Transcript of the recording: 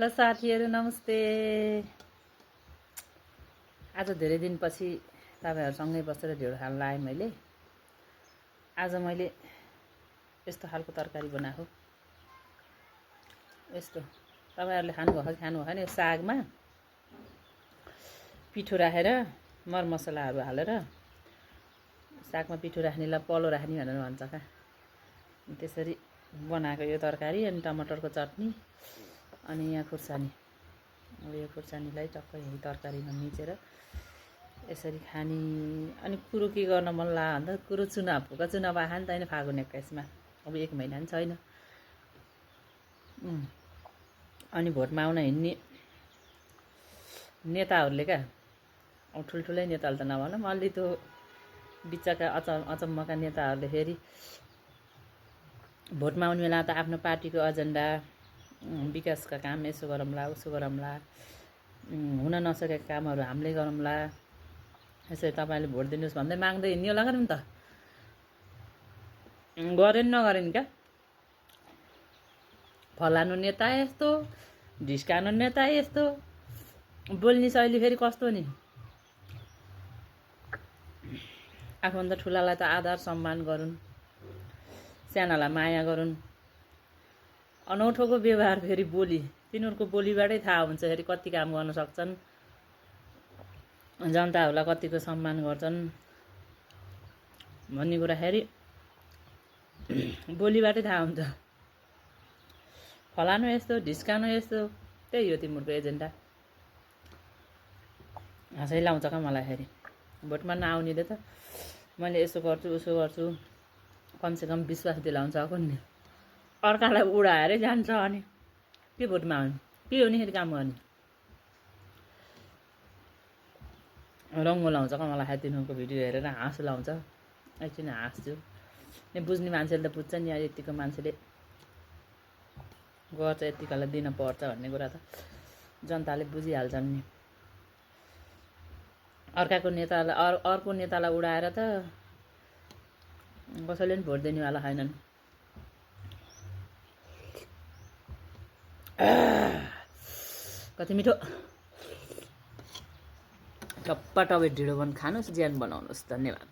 ल साथीहरू नमस्ते। आज धेरै दिनपछि तपाईहरुसँगै बसेर ढेँडो खान लाएँ मैले। आज मैले यस्तो खालको तरकारी बनाएको। यस्तो तपाईहरुले खानु भएन यो सागमा पिठो राखेर मरमसलाहरु हालेर सागमा पिठो राख्नेलाई पलो राख्ने भनेर भन्छ का। त्यसरी बनाएको यो तरकारी अनि टमाटरको चटनी अनि यहाँ खुर्सानी। अब यो खुर्सानीलाई टक्कै यही तरकारीमा मिचेर यसरी खानी। अनि कुरो के गर्न मन लाग्यो भन्दा कुरो चुनाव आयो नि त हैन फागुन 21 मा। अब 1 महिना नि छैन। अनि भोटमा आउन हिँड्ने नेताहरूले क्या अब ठुलठुलै नेताले त नभनौँ अलि त्यो बिचका अचम्मका नेताहरूले फेरि भोटमा आउने बेला त आफ्नो पार्टीको एजेन्डा विकासका काम यसो गरौँला उसो गरौँला हुन नसकेका कामहरू हामीले गरौँला यसरी तपाईले भोट दिनुस् भन्दै माग्दै हिँड्ने होला नि त। गरेन नगरेन क्या फलानु नेता यस्तो ढिस्कानु नेता यस्तो बोल्ने शैली फेरि कस्तो नि। आफूभन्दा ठुलालाई त आदर सम्मान गरून्, सानालाई माया गरून्। अनौठोको व्यवहार फेरि बोली तिनीहरूको बोलीबाटै थाहा हुन्छ फेरि कति काम गर्न सक्छन्, जनताहरूलाई कतिको सम्मान गर्छन् भन्ने कुरा फेरि बोलीबाटै थाहा हुन्छ। फलानु यस्तो ढिस्कानु यस्तो त्यही हो तिम्रो एजेन्डा। हाँसै लाउँछ का मलाई फेरि भोटमा नआउनेले त मैले यसो गर्छु उसो गर्छु कमसेकम विश्वास दिलाउँछ कुन्नी। अर्कालाई उडाएरै जान्छ अनि के भोटमा आउने के हो नि फेरि काम गर्ने रङ्गो लाउँछ का मलाई तिनीहरूको भिडियो हेरेर हाँस लाउँछ। एकछिन हाँस्छु नि बुझ्ने मान्छेले त बुझ्छ नि यार यतिको मान्छेले गर्छ यतिकालाई दिन पर्छ भन्ने कुरा त जनताले बुझिहाल्छन् नि। अर्को नेतालाई उडाएर त कसैले पनि भोट दिनेवाला छैनन्। कति मिठो टप्पा टपे ढिँडो खानुस् ज्यान बनाउनुहोस्। धन्यवाद।